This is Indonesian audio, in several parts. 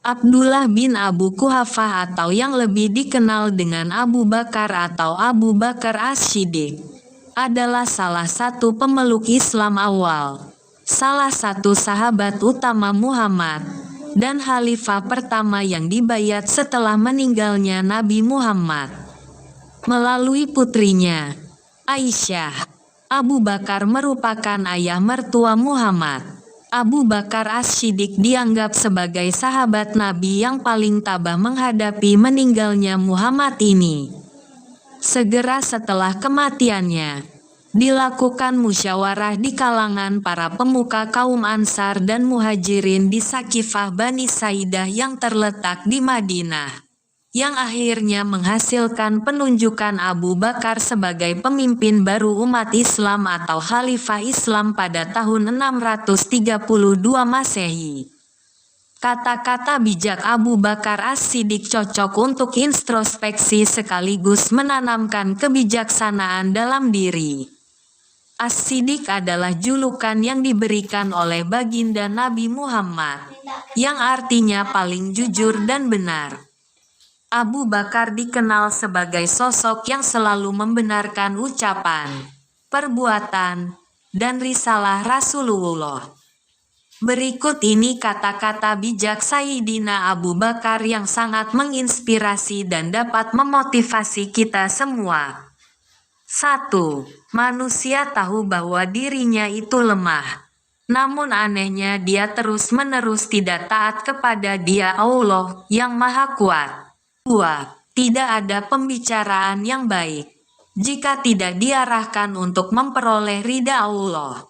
Abdullah bin Abu Quhafah atau yang lebih dikenal dengan Abu Bakar atau Abu Bakar As-Siddiq adalah salah satu pemeluk Islam awal, salah satu sahabat utama Muhammad, dan khalifah pertama yang dibayat setelah meninggalnya Nabi Muhammad. Melalui putrinya, Aisyah, Abu Bakar merupakan ayah mertua Muhammad. Abu Bakar As-Siddiq dianggap sebagai sahabat Nabi yang paling tabah menghadapi meninggalnya Muhammad ini. Segera setelah kematiannya, dilakukan musyawarah di kalangan para pemuka kaum Ansar dan Muhajirin di Sakifah Bani Saidah yang terletak di Madinah, yang akhirnya menghasilkan penunjukan Abu Bakar sebagai pemimpin baru umat Islam atau Khalifah Islam pada tahun 632 Masehi. Kata-kata bijak Abu Bakar As-Siddiq cocok untuk introspeksi sekaligus menanamkan kebijaksanaan dalam diri. As-Siddiq adalah julukan yang diberikan oleh baginda Nabi Muhammad, yang artinya paling jujur dan benar. Abu Bakar dikenal sebagai sosok yang selalu membenarkan ucapan, perbuatan, dan risalah Rasulullah. Berikut ini kata-kata bijak Sayyidina Abu Bakar yang sangat menginspirasi dan dapat memotivasi kita semua. 1. Manusia tahu bahwa dirinya itu lemah. Namun anehnya dia terus-menerus tidak taat kepada Dia Allah yang Maha Kuat. 2. Tidak ada pembicaraan yang baik jika tidak diarahkan untuk memperoleh ridha Allah.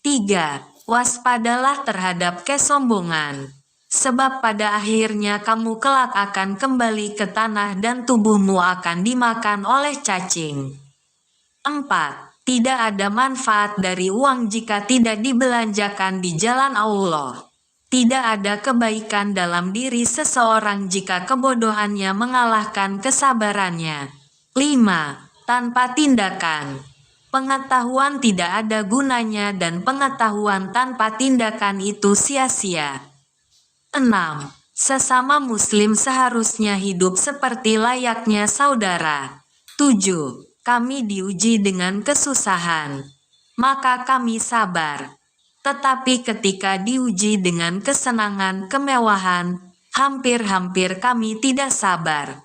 3. Waspadalah terhadap kesombongan, sebab pada akhirnya kamu kelak akan kembali ke tanah dan tubuhmu akan dimakan oleh cacing. 4. Tidak ada manfaat dari uang jika tidak dibelanjakan di jalan Allah. Tidak ada kebaikan dalam diri seseorang jika kebodohannya mengalahkan kesabarannya. 5. Tanpa tindakan, pengetahuan tidak ada gunanya dan pengetahuan tanpa tindakan itu sia-sia. 6. Sesama muslim seharusnya hidup seperti layaknya saudara. 7. Kami diuji dengan kesusahan, maka kami sabar. Tetapi ketika diuji dengan kesenangan, kemewahan, hampir-hampir kami tidak sabar.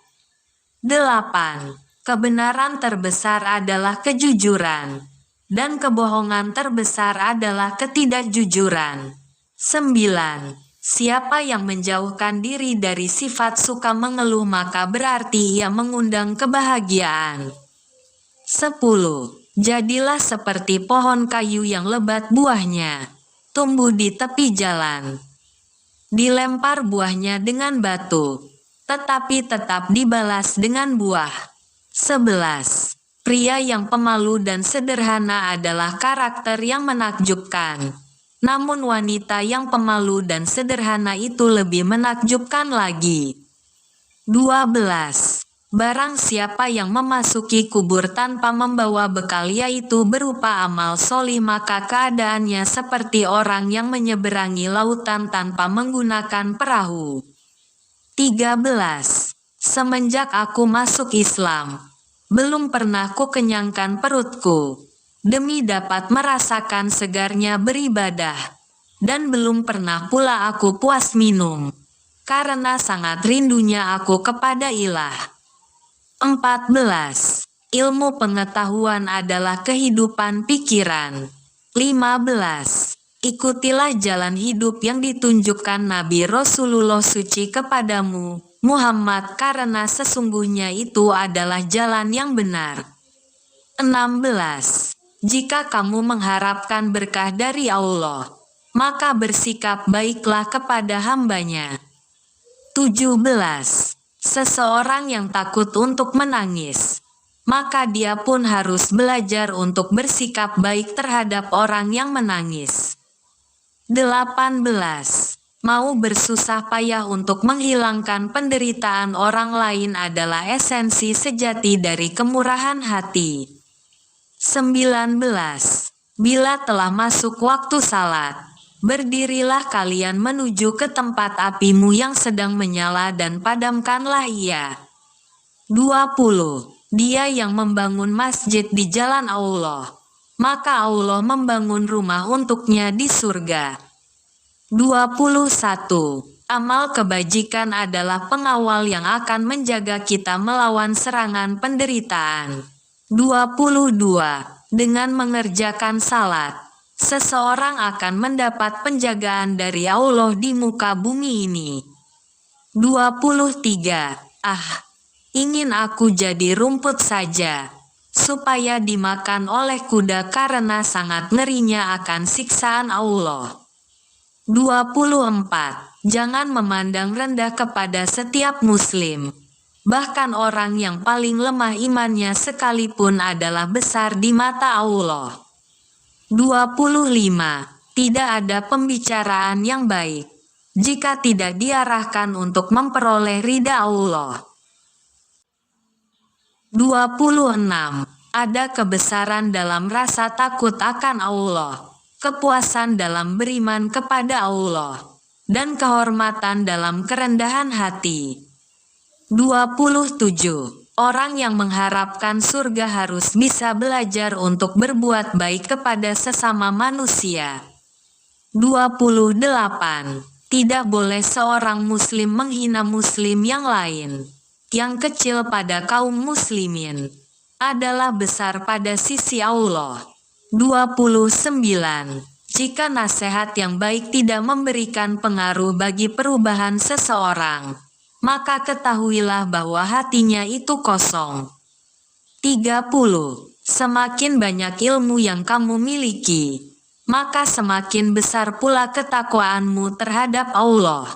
8. Kebenaran terbesar adalah kejujuran, dan kebohongan terbesar adalah ketidakjujuran. 9. Siapa yang menjauhkan diri dari sifat suka mengeluh maka berarti ia mengundang kebahagiaan. 10. Jadilah seperti pohon kayu yang lebat buahnya, tumbuh di tepi jalan. Dilempar buahnya dengan batu, tetapi tetap dibalas dengan buah. 11. Pria yang pemalu dan sederhana adalah karakter yang menakjubkan. Namun wanita yang pemalu dan sederhana itu lebih menakjubkan lagi. 12. Barang siapa yang memasuki kubur tanpa membawa bekal yaitu berupa amal solih maka keadaannya seperti orang yang menyeberangi lautan tanpa menggunakan perahu. 13. Semenjak aku masuk Islam, belum pernah kukenyangkan perutku, demi dapat merasakan segarnya beribadah, dan belum pernah pula aku puas minum, karena sangat rindunya aku kepada ilah. 14. Ilmu pengetahuan adalah kehidupan pikiran. 15. Ikutilah jalan hidup yang ditunjukkan Nabi Rasulullah suci kepadamu, Muhammad, karena sesungguhnya itu adalah jalan yang benar. 16. Jika kamu mengharapkan berkah dari Allah, maka bersikap baiklah kepada hambanya. 17. Seseorang yang takut untuk menangis, maka dia pun harus belajar untuk bersikap baik terhadap orang yang menangis. 18. Mau bersusah payah untuk menghilangkan penderitaan orang lain adalah esensi sejati dari kemurahan hati. 19. Bila telah masuk waktu salat, Berdirilah kalian menuju ke tempat apimu yang sedang menyala dan padamkanlah ia. 20. Dia yang membangun masjid di jalan Allah, maka Allah membangun rumah untuknya di surga. 21. Amal kebajikan adalah pengawal yang akan menjaga kita melawan serangan penderitaan. 22. Dengan mengerjakan salat, seseorang akan mendapat penjagaan dari Allah di muka bumi ini. 23. Ingin aku jadi rumput saja, supaya dimakan oleh kuda karena sangat ngerinya akan siksaan Allah. 24. Jangan memandang rendah kepada setiap muslim. Bahkan orang yang paling lemah imannya sekalipun adalah besar di mata Allah. 25. Tidak ada pembicaraan yang baik jika tidak diarahkan untuk memperoleh ridha Allah. 26. Ada kebesaran dalam rasa takut akan Allah, kepuasan dalam beriman kepada Allah, dan kehormatan dalam kerendahan hati. 27. Orang yang mengharapkan surga harus bisa belajar untuk berbuat baik kepada sesama manusia. 28. Tidak boleh seorang muslim menghina muslim yang lain. Yang kecil pada kaum muslimin adalah besar pada sisi Allah. 29. Jika nasihat yang baik tidak memberikan pengaruh bagi perubahan seseorang, maka ketahuilah bahwa hatinya itu kosong. 30. Semakin banyak ilmu yang kamu miliki, maka semakin besar pula ketakwaanmu terhadap Allah.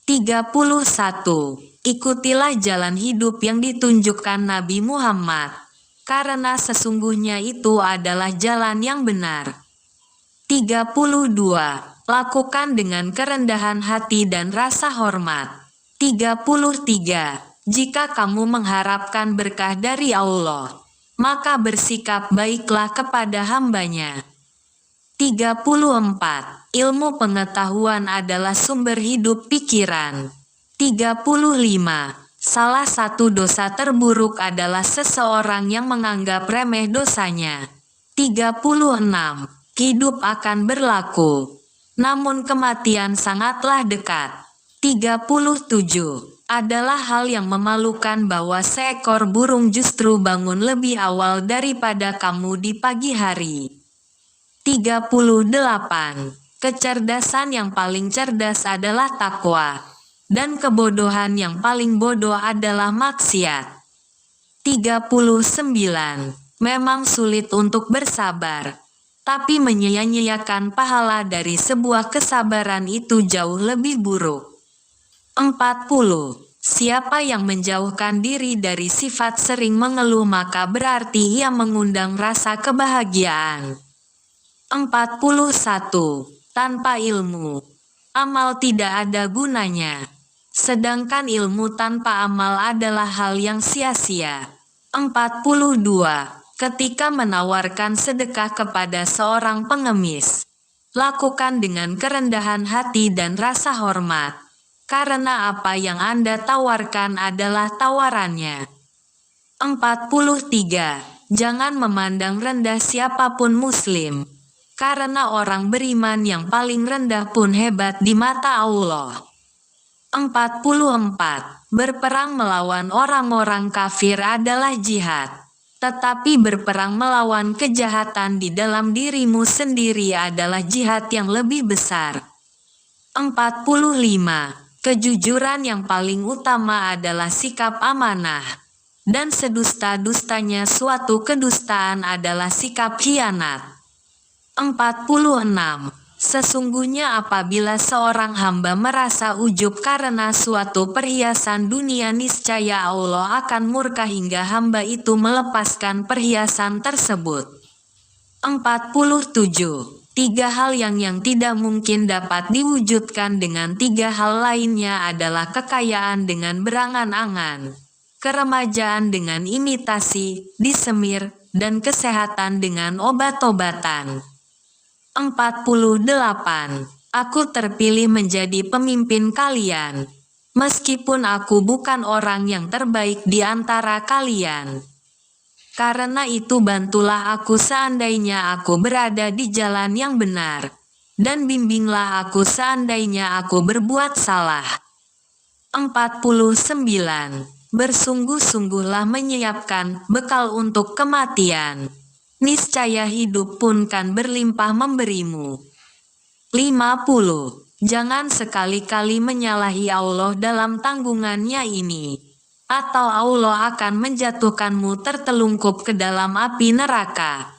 31. Ikutilah jalan hidup yang ditunjukkan Nabi Muhammad, karena sesungguhnya itu adalah jalan yang benar. 32. Lakukan dengan kerendahan hati dan rasa hormat. 33. Jika kamu mengharapkan berkah dari Allah, maka bersikap baiklah kepada hambanya. 34. Ilmu pengetahuan adalah sumber hidup pikiran. 35. Salah satu dosa terburuk adalah seseorang yang menganggap remeh dosanya. 36. Hidup akan berlaku, namun kematian sangatlah dekat. 37. Adalah hal yang memalukan bahwa seekor burung justru bangun lebih awal daripada kamu di pagi hari. 38. Kecerdasan yang paling cerdas adalah takwa, dan kebodohan yang paling bodoh adalah maksiat. 39. Memang sulit untuk bersabar, tapi menyia-nyiakan pahala dari sebuah kesabaran itu jauh lebih buruk. 40. Siapa yang menjauhkan diri dari sifat sering mengeluh maka berarti ia mengundang rasa kebahagiaan. 41. Tanpa ilmu, amal tidak ada gunanya. Sedangkan ilmu tanpa amal adalah hal yang sia-sia. 42. Ketika menawarkan sedekah kepada seorang pengemis, lakukan dengan kerendahan hati dan rasa hormat, karena apa yang Anda tawarkan adalah tawarannya. 43. Jangan memandang rendah siapapun muslim, karena orang beriman yang paling rendah pun hebat di mata Allah. 44. Berperang melawan orang-orang kafir adalah jihad, tetapi berperang melawan kejahatan di dalam dirimu sendiri adalah jihad yang lebih besar. 45. Kejujuran yang paling utama adalah sikap amanah, dan sedusta-dustanya suatu kedustaan adalah sikap khianat. 46. Sesungguhnya apabila seorang hamba merasa ujub karena suatu perhiasan dunia, niscaya Allah akan murka hingga hamba itu melepaskan perhiasan tersebut. 47. 3 hal yang tidak mungkin dapat diwujudkan dengan 3 hal lainnya adalah kekayaan dengan berangan-angan, keremajaan dengan imitasi, disemir, dan kesehatan dengan obat-obatan. 48. Aku terpilih menjadi pemimpin kalian, meskipun aku bukan orang yang terbaik di antara kalian. Karena itu bantulah aku seandainya aku berada di jalan yang benar, dan bimbinglah aku seandainya aku berbuat salah. 49. Bersungguh-sungguhlah menyiapkan bekal untuk kematian. Niscaya hidup pun kan berlimpah memberimu. 50. Jangan sekali-kali menyalahi Allah dalam tanggungannya ini, atau Allah akan menjatuhkanmu tertelungkup ke dalam api neraka.